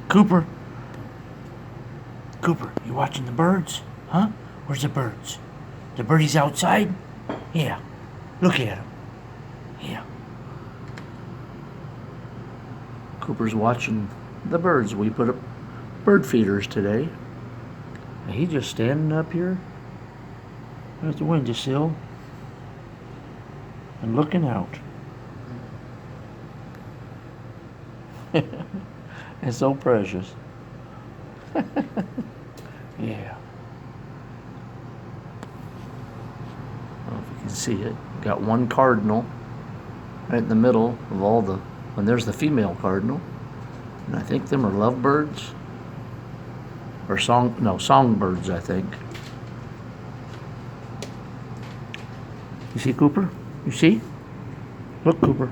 Cooper? Cooper, you watching the birds? Huh? Where's the birds? The birdies outside? Yeah. Look at them. Yeah. Cooper's watching the birds. We put up bird feeders today. And he's just standing up here at the windowsill and looking out. It's so precious. Yeah. I don't know if you can see it. Got one cardinal right in the middle of all the, and there's the female cardinal. And I think them are lovebirds. Or songbirds, I think. You see, Cooper? You see? Look, Cooper.